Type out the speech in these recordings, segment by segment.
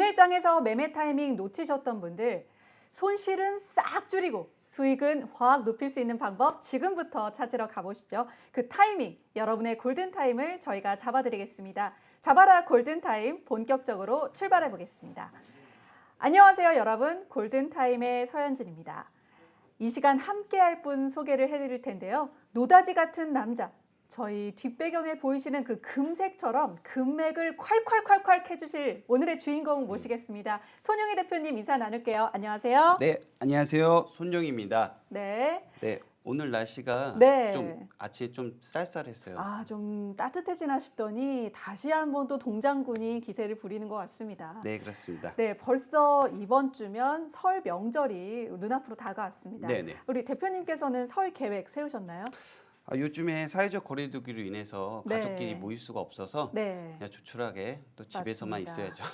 오늘 장에서 매매 타이밍 놓치셨던 분들, 손실은 싹 줄이고 수익은 확 높일 수 있는 방법 지금부터 찾으러 가보시죠. 그 타이밍, 여러분의 골든타임을 저희가 잡아드리겠습니다. 잡아라 골든타임 본격적으로 출발해 보겠습니다. 안녕하세요 여러분, 골든타임의 서현진입니다. 이 시간 함께할 분 소개를 해드릴 텐데요. 노다지 같은 남자, 저희 뒷배경에 보이시는 그 금색처럼 금맥을 콸콸콸콸 해주실 오늘의 주인공 모시겠습니다. 손용희 대표님 인사 나눌게요. 안녕하세요. 네, 안녕하세요. 손용입니다. 네. 네, 오늘 날씨가 네. 좀 아침에 좀 쌀쌀했어요. 좀 따뜻해지나 싶더니 다시 한번 또 동장군이 기세를 부리는 것 같습니다. 네, 그렇습니다. 네, 벌써 이번 주면 설 명절이 눈앞으로 다가왔습니다. 네네. 우리 대표님께서는 설 계획 세우셨나요? 요즘에 사회적 거리두기로 인해서 네. 가족끼리 모일 수가 없어서 네. 그냥 조촐하게 또 집에서만 맞습니다. 있어야죠.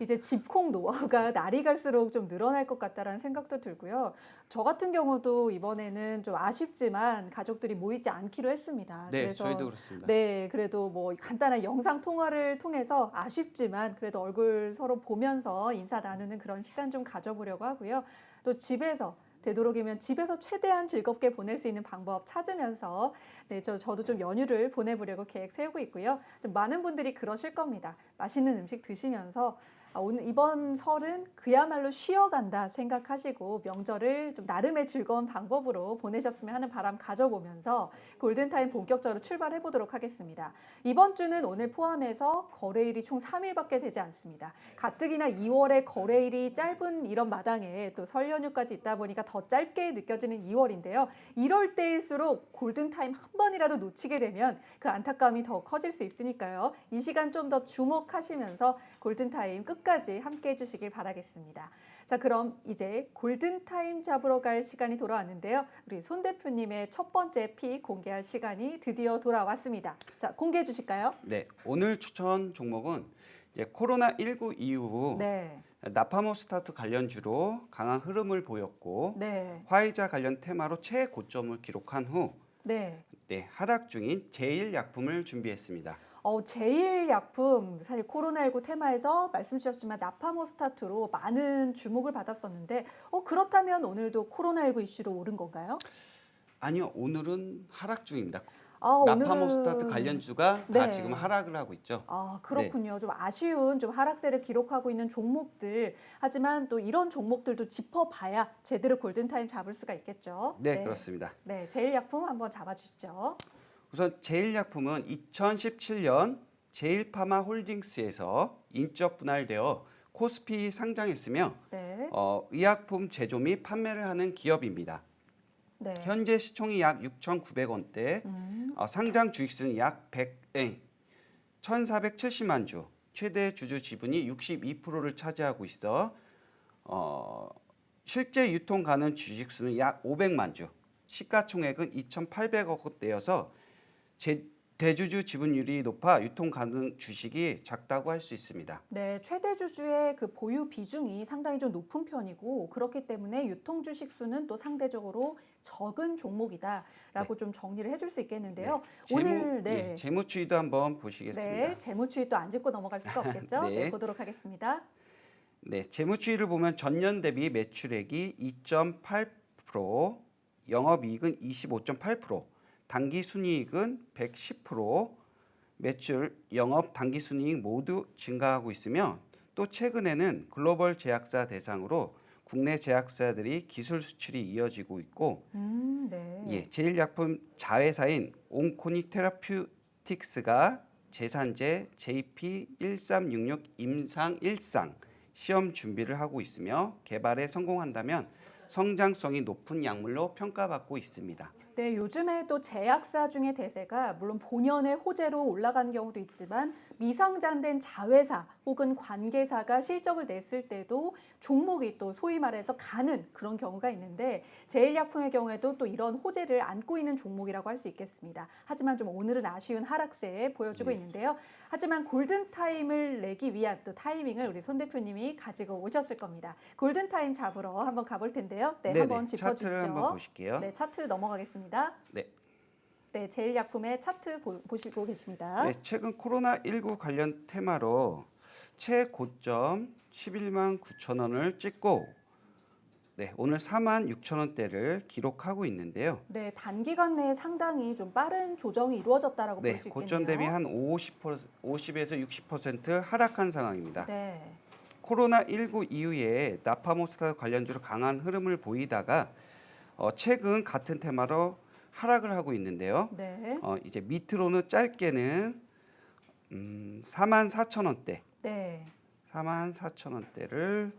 이제 집콕 노하우가 날이 갈수록 좀 늘어날 것 같다라는 생각도 들고요. 저 같은 경우도 이번에는 좀 아쉽지만 가족들이 모이지 않기로 했습니다. 네, 그래서 저희도 그렇습니다. 네, 그래도 뭐 간단한 영상 통화를 통해서 아쉽지만 그래도 얼굴 서로 보면서 인사 나누는 그런 시간 좀 가져보려고 하고요. 또 집에서 되도록이면 집에서 최대한 즐겁게 보낼 수 있는 방법 찾으면서 네, 저도 좀 연휴를 보내보려고 계획 세우고 있고요. 좀 많은 분들이 그러실 겁니다. 맛있는 음식 드시면서 오늘 이번 설은 그야말로 쉬어간다 생각하시고 명절을 좀 나름의 즐거운 방법으로 보내셨으면 하는 바람 가져보면서 골든타임 본격적으로 출발해 보도록 하겠습니다. 이번 주는 오늘 포함해서 거래일이 총 3일밖에 되지 않습니다. 가뜩이나 2월에 거래일이 짧은 이런 마당에 또 설 연휴까지 있다 보니까 더 짧게 느껴지는 2월인데요. 이럴 때일수록 골든타임 한 번이라도 놓치게 되면 그 안타까움이 더 커질 수 있으니까요. 이 시간 좀 더 주목하시면서 골든타임 끝까지 함께 해주시길 바라겠습니다. 자, 그럼 이제 골든타임 잡으러 갈 시간이 돌아왔는데요. 우리 손 대표님의 첫 번째 픽 공개할 시간이 드디어 돌아왔습니다. 자, 공개해 주실까요? 네, 오늘 추천 종목은 이제 코로나19 이후 네. 나파모스타트 관련주로 강한 흐름을 보였고 네. 화이자 관련 테마로 최고점을 기록한 후 네. 하락 중인 제일약품을 준비했습니다. 제일약품, 사실 코로나19 테마에서 말씀 주셨지만 나파모스타트로 많은 주목을 받았었는데 그렇다면 오늘도 코로나19 이슈로 오른 건가요? 아니요, 오늘은 하락 중입니다. 오늘은 나파모스타트 관련주가 네. 다 지금 하락을 하고 있죠. 그렇군요. 좀 아쉬운 좀 하락세를 기록하고 있는 종목들. 하지만 또 이런 종목들도 짚어봐야 제대로 골든타임 잡을 수가 있겠죠. 네, 그렇습니다. 네, 제일약품 한번 잡아주시죠. 우선 제일약품은 2017년 제일파마홀딩스에서 인적 분할되어 코스피 상장했으며 네. 의약품 제조 및 판매를 하는 기업입니다. 네. 현재 시총이 약 6,900원대, 상장 주식수는 약 1,470만 주, 최대 주주 지분이 62%를 차지하고 있어 실제 유통 가능 주식수는 약 500만 주, 시가총액은 2,800억 원대여서 대주주 지분율이 높아 유통 가능 주식이 작다고 할 수 있습니다. 네, 최대 주주의 그 보유 비중이 상당히 좀 높은 편이고 그렇기 때문에 유통 주식 수는 또 상대적으로 적은 종목이다라고 좀 정리를 해줄 수 있겠는데요. 오늘 재무추이도 한번 보시겠습니다. 네, 재무추이 또 안 짚고 넘어갈 수가 없겠죠. 네, 보도록 하겠습니다. 네, 재무추이를 보면 전년 대비 매출액이 2.8%, 영업이익은 25.8%, 당기순이익은 110%, 매출, 영업, 당기순이익 모두 증가하고 있으며 또 최근에는 글로벌 제약사 대상으로 국내 제약사들이 기술 수출이 이어지고 있고 네. 제일약품 자회사인 온코닉 테라퓨틱스가 제산제 JP1366 임상 1상 시험 준비를 하고 있으며 개발에 성공한다면 성장성이 높은 약물로 평가받고 있습니다. 네, 요즘에 또 제약사 중에 대세가 물론 본연의 호재로 올라가는 경우도 있지만 미상장된 자회사 혹은 관계사가 실적을 냈을 때도 종목이 또 소위 말해서 가는 그런 경우가 있는데 제일약품의 경우에도 또 이런 호재를 안고 있는 종목이라고 할 수 있겠습니다. 하지만 좀 오늘은 아쉬운 하락세 보여주고 있는데요. 하지만 골든타임을 내기 위한 또 타이밍을 우리 손 대표님이 가지고 오셨을 겁니다. 골든타임 잡으러 한번 가볼 텐데요. 네, 한번 짚어주시죠. 차트를 한번 보실게요. 네, 차트 넘어가겠습니다. 네. 네, 제일약품의 차트 보시고 계십니다. 네, 최근 코로나19 관련 테마로 최고점 11만 9천 원을 찍고 네, 오늘 4만 6천 원대를 기록하고 있는데요. 네, 단기간 내에 상당히 좀 빠른 조정이 이루어졌다라고 볼 네, 수 있겠네요. 고점 대비 한 50에서 60% 하락한 상황입니다. 네. 코로나19 이후에 나파모스타 관련주로 강한 흐름을 보이다가 최근 같은 테마로 하락을 하고 있는데요. 네. 이제 밑으로는 짧게는 4만 4천 원대, 네. 4만 4천 원대를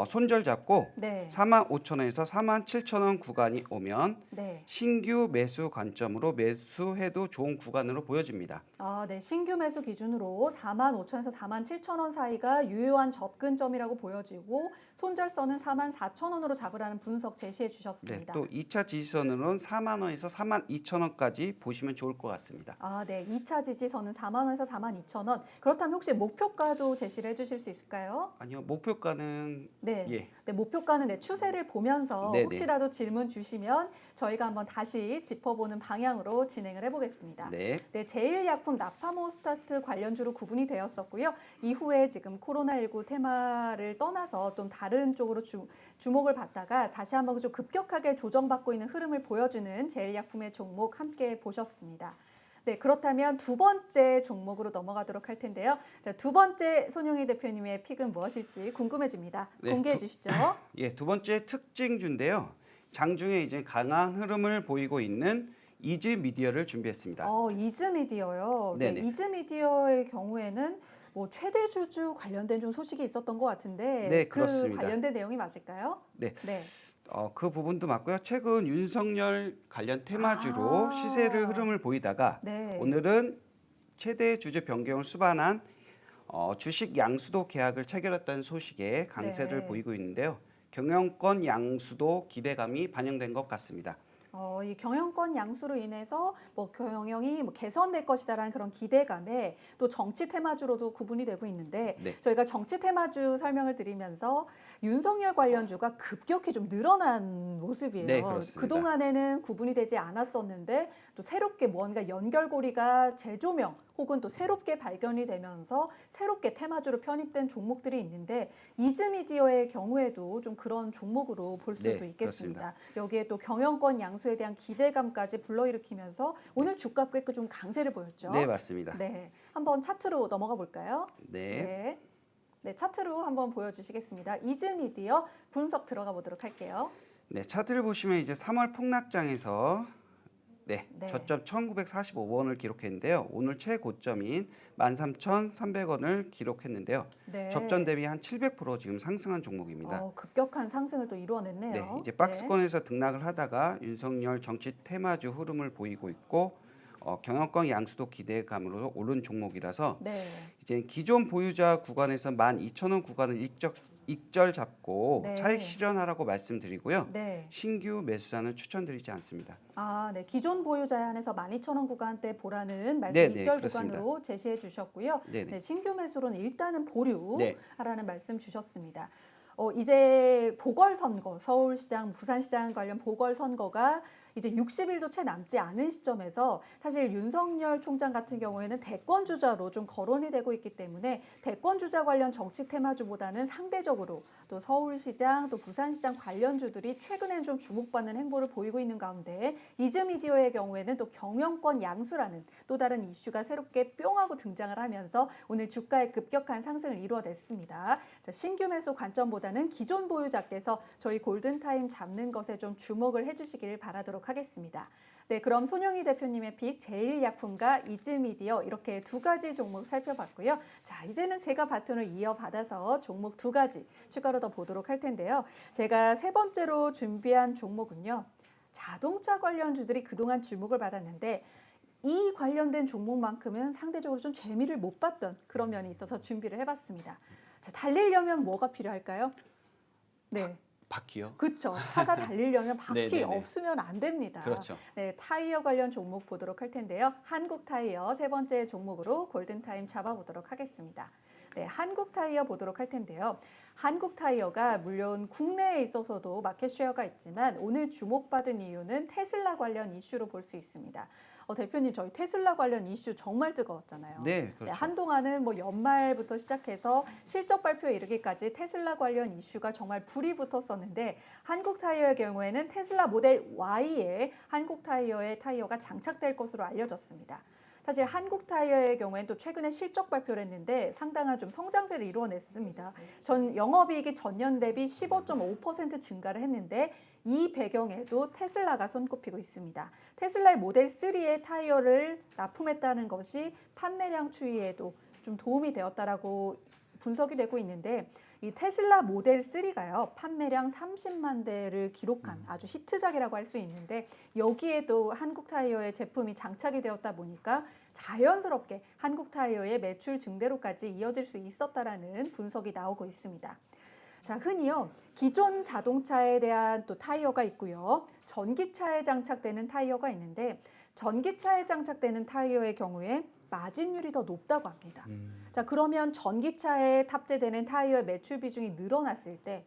손절 잡고 네. 4만 5천 원에서 4만 7천 원 구간이 오면 네. 신규 매수 관점으로 매수해도 좋은 구간으로 보여집니다. 아, 네. 신규 매수 기준으로 4만 5천에서 4만 7천 원 사이가 유효한 접근점이라고 보여지고 손절선은 4만 4천 원으로 잡으라는 분석 제시해 네, 주셨습니다. 또 2차 지지선으로는 4만 원에서 4만 2천 원까지 보시면 좋을 것 같습니다. 아, 네. 2차 지지선은 4만 원에서 4만 2천 원. 그렇다면 혹시 목표가도 제시를 해 주실 수 있을까요? 아니요, 목표가는 네. 예, 네, 목표가는 네, 추세를 보면서 네네. 혹시라도 질문 주시면 저희가 한번 다시 짚어보는 방향으로 진행을 해보겠습니다. 네, 네, 제일약품 나파모스타트 관련주로 구분이 되었었고요. 이후에 지금 코로나19 테마를 떠나서 좀 다른 쪽으로 주목을 받다가 다시 한번 좀 급격하게 조정받고 있는 흐름을 보여주는 제일약품의 종목 함께 보셨습니다. 네, 그렇다면 두 번째 종목으로 넘어가도록 할 텐데요. 자, 두 번째 손용희 대표님의 픽은 무엇일지 궁금해집니다. 네, 공개해 주시죠. 예, 두 번째 특징주인데요. 장중에 이제 강한 흐름을 보이고 있는 이즈미디어를 준비했습니다. 이즈미디어요. 네, 네네. 이즈미디어의 경우에는 뭐 최대 주주 관련된 좀 소식이 있었던 것 같은데 네, 그 그렇습니다. 관련된 내용이 맞을까요? 네. 네. 그 부분도 맞고요. 최근 윤석열 관련 테마주로 아. 시세를 흐름을 보이다가 네. 오늘은 최대 주주 변경을 수반한 주식 양수도 계약을 체결했다는 소식에 강세를 네. 보이고 있는데요. 경영권 양수도 기대감이 반영된 것 같습니다. 이 경영권 양수로 인해서 뭐 경영이 뭐 개선될 것이다라는 그런 기대감에 또 정치 테마주로도 구분이 되고 있는데 네. 저희가 정치 테마주 설명을 드리면서 윤석열 관련주가 급격히 좀 늘어난 모습이에요. 네, 그렇습니다. 그동안에는 구분이 되지 않았었는데 또 새롭게 뭔가 연결고리가 재조명 혹은 또 새롭게 발견이 되면서 새롭게 테마주로 편입된 종목들이 있는데 이즈미디어의 경우에도 좀 그런 종목으로 볼 수도 네, 있겠습니다. 여기에 또 경영권 양수에 대한 기대감까지 불러일으키면서 오늘 주가 꽤 좀 강세를 보였죠. 네, 맞습니다. 네, 한번 차트로 넘어가 볼까요? 네. 네. 네, 차트로 한번 보여주시겠습니다. 이즈미디어 분석 들어가 보도록 할게요. 네, 차트를 보시면 이제 3월 폭락장에서 네. 저점 1945원을 기록했는데요. 오늘 최고점인 13,300원을 기록했는데요. 네. 접전 대비 한 700% 지금 상승한 종목입니다. 급격한 상승을 또 이루어냈네요. 네, 이제 박스권에서 등락을 하다가 윤석열 정치 테마주 흐름을 보이고 있고 경영권 양수도 기대감으로 오른 종목이라서 네. 이제 기존 보유자 구간에서 12,000원 구간을 익절 잡고 네. 차익 실현하라고 말씀드리고요. 네. 신규 매수자는 추천드리지 않습니다. 아, 네. 기존 보유자에 한해서 12,000원 구간대 보라는 말씀 네, 네, 익절 그렇습니다. 구간으로 제시해 주셨고요. 네, 네. 네, 신규 매수로는 일단은 보류하라는 네. 말씀 주셨습니다. 이제 보궐선거, 서울시장, 부산시장 관련 보궐선거가 이제 60일도 채 남지 않은 시점에서 사실 윤석열 총장 같은 경우에는 대권 주자로 좀 거론이 되고 있기 때문에 대권 주자 관련 정치 테마주보다는 상대적으로 또 서울시장 또 부산시장 관련주들이 최근엔 좀 주목받는 행보를 보이고 있는 가운데 이즈미디어의 경우에는 또 경영권 양수라는 또 다른 이슈가 새롭게 뿅 하고 등장을 하면서 오늘 주가의 급격한 상승을 이루어냈습니다. 자, 신규 매수 관점보다는 기존 보유자께서 저희 골든타임 잡는 것에 좀 주목을 해주시길 바라도록 하겠습니다. 네, 그럼 손영희 대표님의 픽 제일약품과 이즈미디어 이렇게 두 가지 종목 살펴봤고요. 자, 이제는 제가 바톤을 이어받아서 종목 두 가지 추가로 더 보도록 할 텐데요. 제가 세 번째로 준비한 종목은요. 자동차 관련주들이 그동안 주목을 받았는데 이 관련된 종목만큼은 상대적으로 좀 재미를 못 봤던 그런 면이 있어서 준비를 해봤습니다. 자, 달리려면 뭐가 필요할까요? 네. 바퀴요? 그렇죠. 차가 달리려면 바퀴 네네네. 없으면 안 됩니다. 그렇죠. 네, 타이어 관련 종목 보도록 할 텐데요. 한국 타이어 세 번째 종목으로 골든타임 잡아보도록 하겠습니다. 네, 한국 타이어 보도록 할 텐데요. 한국 타이어가 물론 국내에 있어서도 마켓쉐어가 있지만 오늘 주목받은 이유는 테슬라 관련 이슈로 볼 수 있습니다. 대표님 저희 테슬라 관련 이슈 정말 뜨거웠잖아요. 네, 그렇죠. 한동안은 뭐 연말부터 시작해서 실적 발표에 이르기까지 테슬라 관련 이슈가 정말 불이 붙었었는데 한국 타이어의 경우에는 테슬라 모델 Y에 한국 타이어의 타이어가 장착될 것으로 알려졌습니다. 사실 한국 타이어의 경우에는 또 최근에 실적 발표를 했는데 상당한 좀 성장세를 이루어냈습니다. 전 영업이익이 전년 대비 15.5% 증가를 했는데 이 배경에도 테슬라가 손꼽히고 있습니다. 테슬라의 모델 3의 타이어를 납품했다는 것이 판매량 추이에도 좀 도움이 되었다라고 분석이 되고 있는데 이 테슬라 모델 3가요 판매량 30만 대를 기록한 아주 히트작이라고 할 수 있는데 여기에도 한국 타이어의 제품이 장착이 되었다 보니까 자연스럽게 한국 타이어의 매출 증대로까지 이어질 수 있었다라는 분석이 나오고 있습니다. 자, 흔히요 기존 자동차에 대한 또 타이어가 있고요 전기차에 장착되는 타이어가 있는데 전기차에 장착되는 타이어의 경우에 마진율이 더 높다고 합니다. 자, 그러면 전기차에 탑재되는 타이어의 매출 비중이 늘어났을 때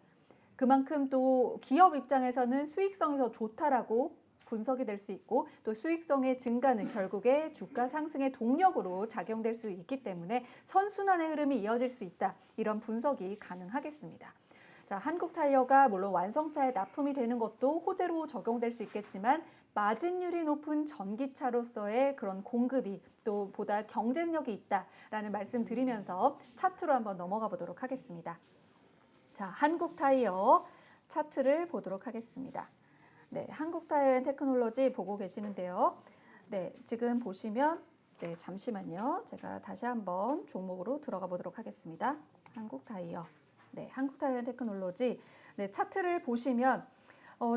그만큼 또 기업 입장에서는 수익성이 더 좋다라고 분석이 될 수 있고 또 수익성의 증가는 결국에 주가 상승의 동력으로 작용될 수 있기 때문에 선순환의 흐름이 이어질 수 있다. 이런 분석이 가능하겠습니다. 자, 한국 타이어가 물론 완성차에 납품이 되는 것도 호재로 적용될 수 있겠지만 마진율이 높은 전기차로서의 그런 공급이 또 보다 경쟁력이 있다라는 말씀 드리면서 차트로 한번 넘어가 보도록 하겠습니다. 자, 한국 타이어 차트를 보도록 하겠습니다. 네, 한국 타이어 앤 테크놀로지 보고 계시는데요. 네, 지금 보시면 잠시만요. 제가 다시 한번 종목으로 들어가 보도록 하겠습니다. 한국 타이어. 네, 한국 타이어 앤 테크놀로지. 네, 차트를 보시면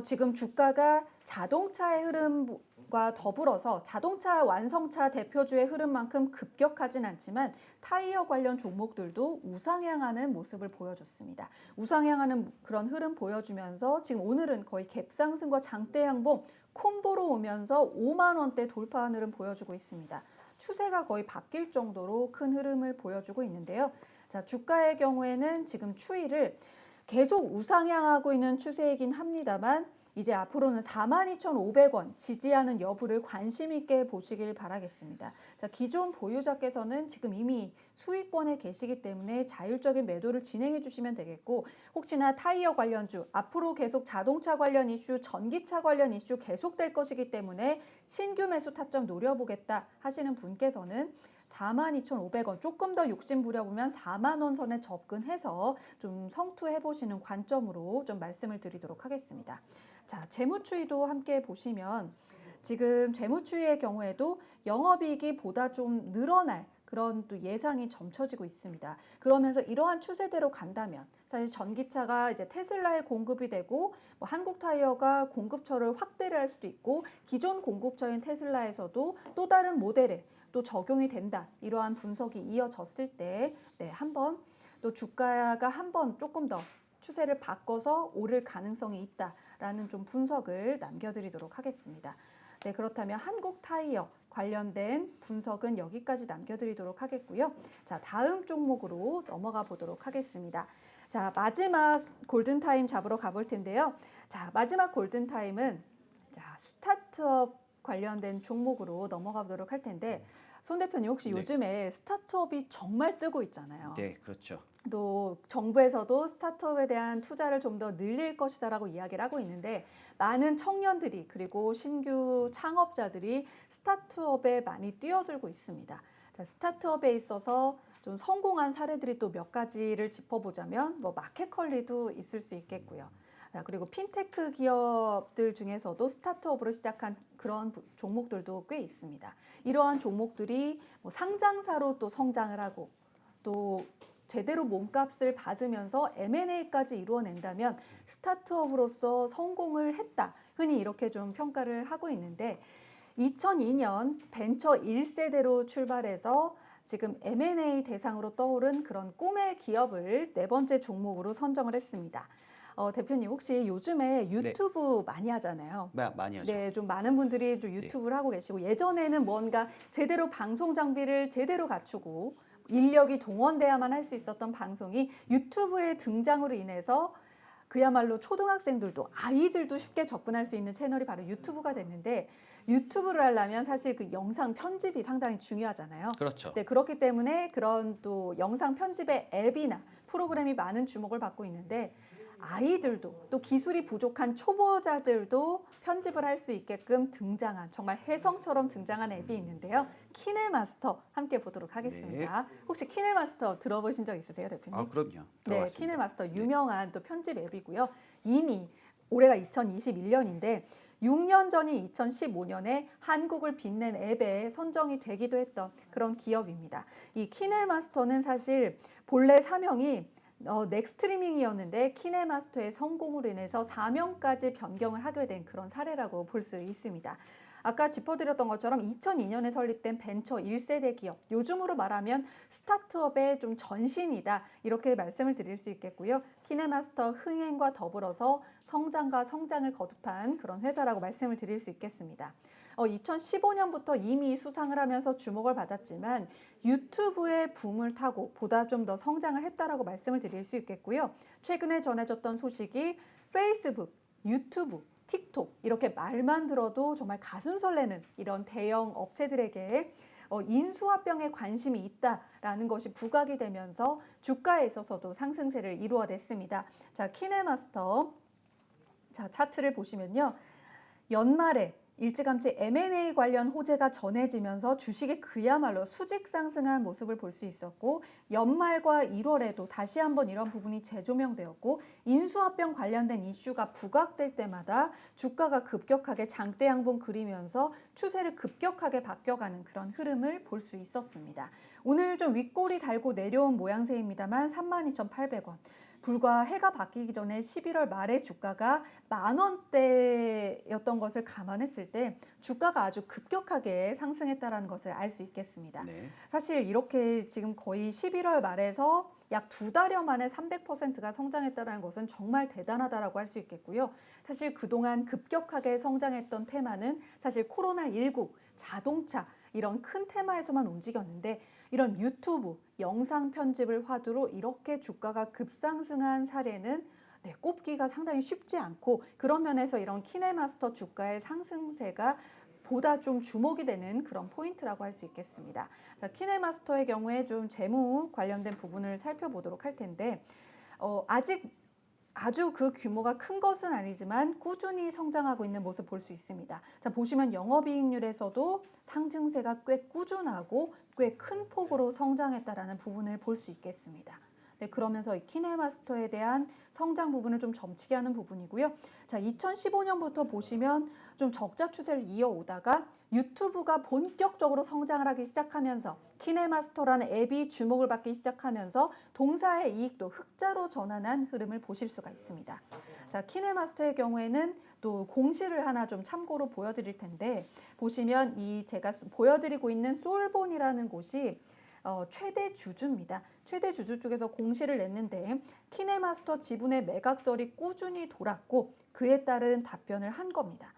지금 주가가 자동차의 흐름과 더불어서 자동차 완성차 대표주의 흐름만큼 급격하진 않지만 타이어 관련 종목들도 우상향하는 모습을 보여줬습니다. 우상향하는 그런 흐름 보여주면서 지금 오늘은 거의 갭상승과 장대 양봉 콤보로 오면서 5만 원대 돌파한 흐름 보여주고 있습니다. 추세가 거의 바뀔 정도로 큰 흐름을 보여주고 있는데요. 자, 주가의 경우에는 지금 추이를 계속 우상향하고 있는 추세이긴 합니다만 이제 앞으로는 42,500원 지지하는 여부를 관심 있게 보시길 바라겠습니다. 자, 기존 보유자께서는 지금 이미 수익권에 계시기 때문에 자율적인 매도를 진행해 주시면 되겠고 혹시나 타이어 관련주, 앞으로 계속 자동차 관련 이슈, 전기차 관련 이슈 계속될 것이기 때문에 신규 매수 타점 노려보겠다 하시는 분께서는 42,500원 조금 더 욕심 부려보면 4만 원 선에 접근해서 좀 성투해 보시는 관점으로 좀 말씀을 드리도록 하겠습니다. 자, 재무추이도 함께 보시면 지금 재무추이의 경우에도 영업이익이 보다 좀 늘어날 그런 또 예상이 점쳐지고 있습니다. 그러면서 이러한 추세대로 간다면 사실 전기차가 이제 테슬라에 공급이 되고 뭐 한국 타이어가 공급처를 확대를 할 수도 있고 기존 공급처인 테슬라에서도 또 다른 모델에 또 적용이 된다. 이러한 분석이 이어졌을 때 한번 또 주가가 한번 조금 더 추세를 바꿔서 오를 가능성이 있다라는 좀 분석을 남겨드리도록 하겠습니다. 네, 그렇다면 한국 타이어 관련된 분석은 여기까지 남겨드리도록 하겠고요. 자, 다음 종목으로 넘어가 보도록 하겠습니다. 자, 마지막 골든타임 잡으러 가볼 텐데요. 자, 마지막 골든타임은 스타트업 관련된 종목으로 넘어가 보도록 할 텐데 손 대표님 혹시 네. 요즘에 스타트업이 정말 뜨고 있잖아요. 네, 그렇죠. 또 정부에서도 스타트업에 대한 투자를 좀 더 늘릴 것이다라고 이야기를 하고 있는데 많은 청년들이 그리고 신규 창업자들이 스타트업에 많이 뛰어들고 있습니다. 자, 스타트업에 있어서 좀 성공한 사례들이 또 몇 가지를 짚어보자면 뭐 마켓컬리도 있을 수 있겠고요. 그리고 핀테크 기업들 중에서도 스타트업으로 시작한 그런 종목들도 꽤 있습니다. 이러한 종목들이 뭐 상장사로 또 성장을 하고 또 제대로 몸값을 받으면서 M&A까지 이루어낸다면 스타트업으로서 성공을 했다. 흔히 이렇게 좀 평가를 하고 있는데 2002년 벤처 1세대로 출발해서 지금 M&A 대상으로 떠오른 그런 꿈의 기업을 네 번째 종목으로 선정을 했습니다. 대표님 혹시 요즘에 유튜브 많이 하잖아요. 많이 하죠. 네, 좀 많은 분들이 좀 유튜브를 하고 계시고 예전에는 뭔가 제대로 방송 장비를 제대로 갖추고 인력이 동원돼야만 할 수 있었던 방송이 유튜브의 등장으로 인해서 그야말로 초등학생들도 아이들도 쉽게 접근할 수 있는 채널이 바로 유튜브가 됐는데 유튜브를 하려면 사실 그 영상 편집이 상당히 중요하잖아요. 그렇죠. 네, 그렇기 때문에 그런 또 영상 편집의 앱이나 프로그램이 많은 주목을 받고 있는데 아이들도 또 기술이 부족한 초보자들도 편집을 할 수 있게끔 등장한 정말 혜성처럼 등장한 앱이 있는데요. 키네마스터 함께 보도록 하겠습니다. 혹시 키네마스터 들어보신 적 있으세요, 대표님? 아, 그럼요. 네, 들어봤습니다. 키네마스터 유명한 또 편집 앱이고요. 이미 올해가 2021년인데 6년 전인 2015년에 한국을 빛낸 앱에 선정이 되기도 했던 그런 기업입니다. 이 키네마스터는 사실 본래 사명이 넥스트리밍이었는데 키네마스터의 성공으로 인해서 사명까지 변경을 하게 된 그런 사례라고 볼 수 있습니다. 아까 짚어드렸던 것처럼 2002년에 설립된 벤처 1세대 기업, 요즘으로 말하면 스타트업의 좀 전신이다 이렇게 말씀을 드릴 수 있겠고요. 키네마스터 흥행과 더불어서 성장과 성장을 거듭한 그런 회사라고 말씀을 드릴 수 있겠습니다. 2015년부터 이미 수상을 하면서 주목을 받았지만 유튜브의 붐을 타고 보다 좀 더 성장을 했다라고 말씀을 드릴 수 있겠고요. 최근에 전해졌던 소식이 페이스북, 유튜브, 틱톡 이렇게 말만 들어도 정말 가슴 설레는 이런 대형 업체들에게 인수합병에 관심이 있다라는 것이 부각이 되면서 주가에 있어서도 상승세를 이루어냈습니다. 자, 키네마스터 자, 차트를 보시면요. 연말에 일찌감치 M&A 관련 호재가 전해지면서 주식이 그야말로 수직 상승한 모습을 볼 수 있었고 연말과 1월에도 다시 한번 이런 부분이 재조명되었고 인수합병 관련된 이슈가 부각될 때마다 주가가 급격하게 장대 양봉 그리면서 추세를 급격하게 바뀌어가는 그런 흐름을 볼 수 있었습니다. 오늘 좀 윗꼬리 달고 내려온 모양새입니다만 32,800원. 불과 해가 바뀌기 전에 11월 말에 주가가 10,000원대였던 것을 감안했을 때 주가가 아주 급격하게 상승했다는 것을 알 수 있겠습니다. 네. 사실 이렇게 지금 거의 11월 말에서 약 2달여 만에 300%가 성장했다는 것은 정말 대단하다라고 할 수 있겠고요. 사실 그동안 급격하게 성장했던 테마는 사실 코로나19, 자동차 이런 큰 테마에서만 움직였는데 이런 유튜브, 영상 편집을 화두로 이렇게 주가가 급상승한 사례는 꼽기가 상당히 쉽지 않고 그런 면에서 이런 키네마스터 주가의 상승세가 보다 좀 주목이 되는 그런 포인트라고 할 수 있겠습니다. 자, 키네마스터의 경우에 좀 재무 관련된 부분을 살펴보도록 할 텐데 아직 아주 그 규모가 큰 것은 아니지만 꾸준히 성장하고 있는 모습 볼 수 있습니다. 자, 보시면 영업이익률에서도 상승세가 꽤 꾸준하고 꽤 큰 폭으로 성장했다라는 부분을 볼 수 있겠습니다. 네, 그러면서 이 키네마스터에 대한 성장 부분을 좀 점치게 하는 부분이고요. 자, 2015년부터 보시면 좀 적자 추세를 이어오다가 유튜브가 본격적으로 성장을 하기 시작하면서 키네마스터라는 앱이 주목을 받기 시작하면서 동사의 이익도 흑자로 전환한 흐름을 보실 수가 있습니다. 자, 키네마스터의 경우에는 또 공시를 하나 좀 참고로 보여드릴 텐데 보시면 이 제가 보여드리고 있는 솔본이라는 곳이 최대 주주입니다. 최대 주주 쪽에서 공시를 냈는데 키네마스터 지분의 매각설이 꾸준히 돌았고 그에 따른 답변을 한 겁니다.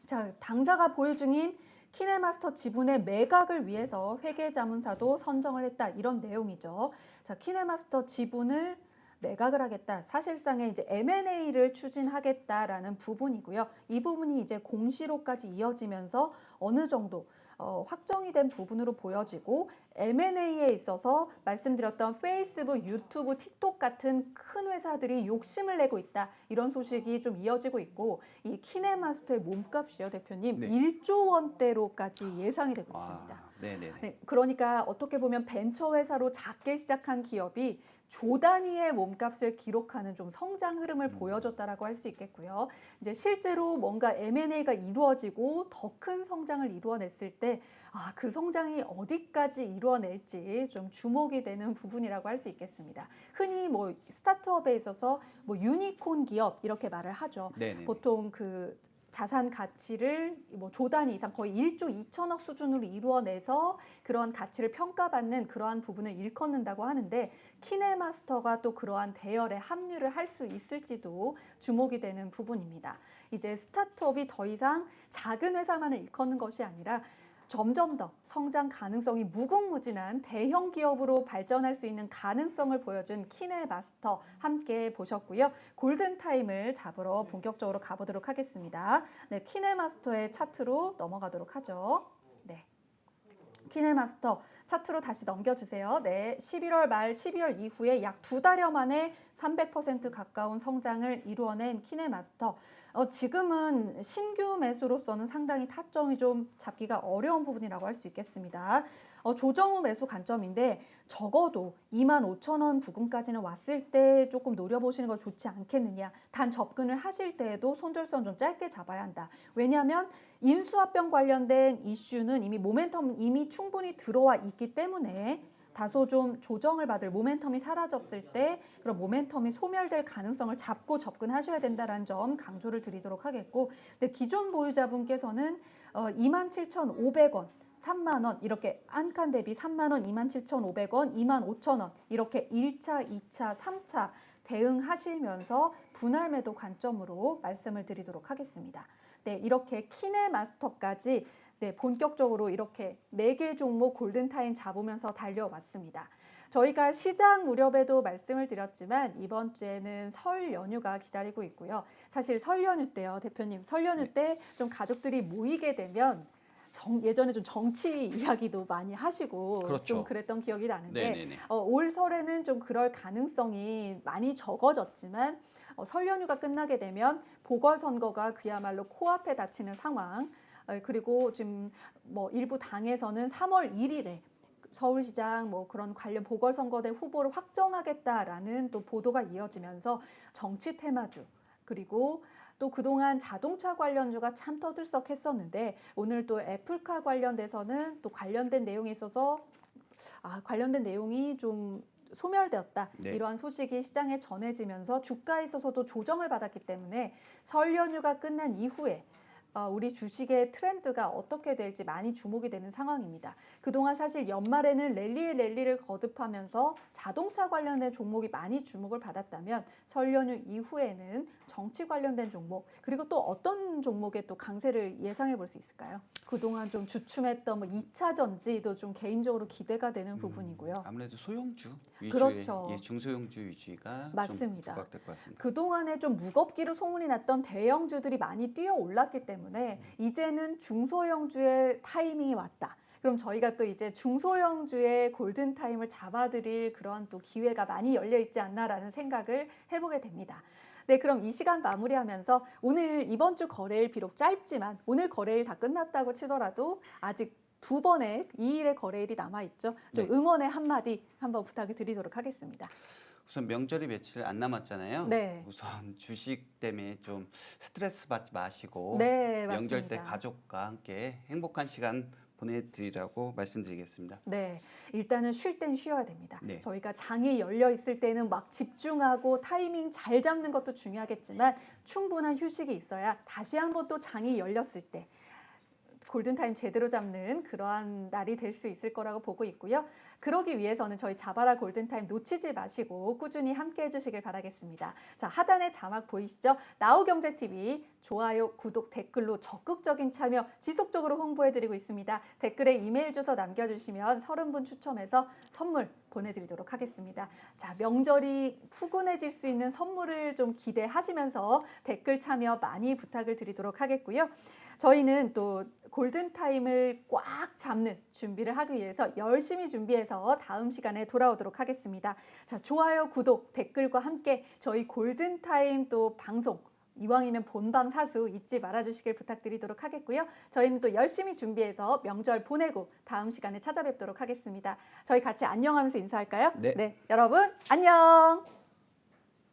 자, 당사가 보유 중인 키네마스터 지분의 매각을 위해서 회계자문사도 선정을 했다 이런 내용이죠. 자, 키네마스터 지분을 매각을 하겠다. 사실상의 이제 M&A를 추진하겠다라는 부분이고요. 이 부분이 이제 공시로까지 이어지면서 어느 정도 확정이 된 부분으로 보여지고 M&A에 있어서 말씀드렸던 페이스북, 유튜브, 틱톡 같은 큰 회사들이 욕심을 내고 있다. 이런 소식이 좀 이어지고 있고 이 키네마스터의 몸값이요, 대표님. 네. 1조 원대로까지 예상이 되고 있습니다. 네네네. 네, 그러니까 어떻게 보면 벤처 회사로 작게 시작한 기업이 조 단위의 몸값을 기록하는 좀 성장 흐름을 보여줬다라고 할 수 있겠고요. 이제 실제로 뭔가 M&A가 이루어지고 더 큰 성장을 이루어냈을 때 그 성장이 어디까지 이루어낼지 좀 주목이 되는 부분이라고 할 수 있겠습니다. 흔히 뭐 스타트업에 있어서 뭐 유니콘 기업 이렇게 말을 하죠. 네네네. 보통 그 자산 가치를 뭐 조 단위 이상 거의 1조 2천억 수준으로 이루어내서 그러한 가치를 평가받는 그러한 부분을 일컫는다고 하는데 키네마스터가 또 그러한 대열에 합류를 할 수 있을지도 주목이 되는 부분입니다. 이제 스타트업이 더 이상 작은 회사만을 일컫는 것이 아니라 점점 더 성장 가능성이 무궁무진한 대형 기업으로 발전할 수 있는 가능성을 보여준 키네마스터 함께 보셨고요. 골든타임을 잡으러 본격적으로 가보도록 하겠습니다. 네, 키네마스터의 차트로 넘어가도록 하죠. 네, 키네마스터 차트로 다시 넘겨주세요. 네, 11월 말 12월 이후에 약 2달여 만에 300% 가까운 성장을 이루어낸 키네마스터. 지금은 신규 매수로서는 상당히 타점이 좀 잡기가 어려운 부분이라고 할 수 있겠습니다. 조정 후 매수 관점인데 적어도 25,000원 부근까지는 왔을 때 조금 노려보시는 거 좋지 않겠느냐. 단 접근을 하실 때에도 손절선 좀 짧게 잡아야 한다. 왜냐하면 인수합병 관련된 이슈는 이미 모멘텀 이미 충분히 들어와 있기 때문에 다소 좀 조정을 받을 모멘텀이 사라졌을 때 그런 모멘텀이 소멸될 가능성을 잡고 접근하셔야 된다는 점 강조를 드리도록 하겠고, 근데 기존 보유자분께서는 27,500원 3만 원 이렇게 한 칸 대비 3만 원, 27,500원, 25,000원 이렇게 1차, 2차, 3차 대응하시면서 분할 매도 관점으로 말씀을 드리도록 하겠습니다. 네, 이렇게 키네마스터까지 네, 본격적으로 이렇게 4개 종목 골든타임 잡으면서 달려왔습니다. 저희가 시장 무렵에도 말씀을 드렸지만 이번 주에는 설 연휴가 기다리고 있고요. 사실 설 연휴 때요, 대표님, 설 연휴 때 좀 가족들이 모이게 되면 예전에 좀 정치 이야기도 많이 하시고 그렇죠. 좀 그랬던 기억이 나는데 네네네. 올 설에는 좀 그럴 가능성이 많이 적어졌지만 설 연휴가 끝나게 되면 보궐선거가 그야말로 코앞에 닥치는 상황, 그리고 지금 뭐 일부 당에서는 3월 1일에 서울시장 뭐 그런 관련 보궐선거대 후보를 확정하겠다라는 또 보도가 이어지면서 정치 테마주, 그리고 또 그동안 자동차 관련주가 참 떠들썩했었는데 오늘 또 애플카 관련돼서는 또 관련된 내용이 있어서 관련된 내용이 좀 소멸되었다. 네. 이러한 소식이 시장에 전해지면서 주가에 있어서도 조정을 받았기 때문에 설 연휴가 끝난 이후에 우리 주식의 트렌드가 어떻게 될지 많이 주목이 되는 상황입니다. 그동안 사실 연말에는 랠리에 랠리를 거듭하면서 자동차 관련된 종목이 많이 주목을 받았다면 설 연휴 이후에는 정치 관련된 종목, 그리고 또 어떤 종목의 또 강세를 예상해 볼 수 있을까요? 그동안 좀 주춤했던 뭐 2차 전지도 좀 개인적으로 기대가 되는 부분이고요. 아무래도 소형주 위주의, 그렇죠. 예, 중소형주 위주가 맞습니다. 좀 부각될 것 같습니다. 그동안에 좀 무겁기로 소문이 났던 대형주들이 많이 뛰어 올랐기 때문에 이제는 중소형주의 타이밍이 왔다. 그럼 저희가 또 이제 중소형주의 골든타임을 잡아드릴 그런 또 기회가 많이 열려 있지 않나라는 생각을 해보게 됩니다. 네, 그럼 이 시간 마무리하면서 오늘 이번 주 거래일 비록 짧지만 오늘 거래일 다 끝났다고 치더라도 아직 2번의 2일의 거래일이 남아있죠. 좀 네. 응원의 한마디 한번 부탁을 드리도록 하겠습니다. 우선 명절이 며칠 안 남았잖아요. 네. 우선 주식 때문에 좀 스트레스 받지 마시고 네, 명절 때 맞습니다. 가족과 함께 행복한 시간 보내드리라고 말씀드리겠습니다. 네, 일단은 쉴 땐 쉬어야 됩니다. 네. 저희가 장이 열려 있을 때는 막 집중하고 타이밍 잘 잡는 것도 중요하겠지만 충분한 휴식이 있어야 다시 한번 또 장이 열렸을 때 골든타임 제대로 잡는 그러한 날이 될 수 있을 거라고 보고 있고요. 그러기 위해서는 저희 자바라 골든타임 놓치지 마시고 꾸준히 함께 해주시길 바라겠습니다. 자, 하단에 자막 보이시죠? 나우경제TV 좋아요, 구독, 댓글로 적극적인 참여 지속적으로 홍보해드리고 있습니다. 댓글에 이메일 주소 남겨주시면 30분 추첨해서 선물 보내드리도록 하겠습니다. 자, 명절이 푸근해질 수 있는 선물을 좀 기대하시면서 댓글 참여 많이 부탁을 드리도록 하겠고요. 저희는 또 골든타임을 꽉 잡는 준비를 하기 위해서 열심히 준비해서 다음 시간에 돌아오도록 하겠습니다. 자, 좋아요, 구독, 댓글과 함께 저희 골든타임 또 방송 이왕이면 본방 사수 잊지 말아주시길 부탁드리도록 하겠고요. 저희는 또 열심히 준비해서 명절 보내고 다음 시간에 찾아뵙도록 하겠습니다. 저희 같이 안녕하면서 인사할까요? 네. 여러분 안녕!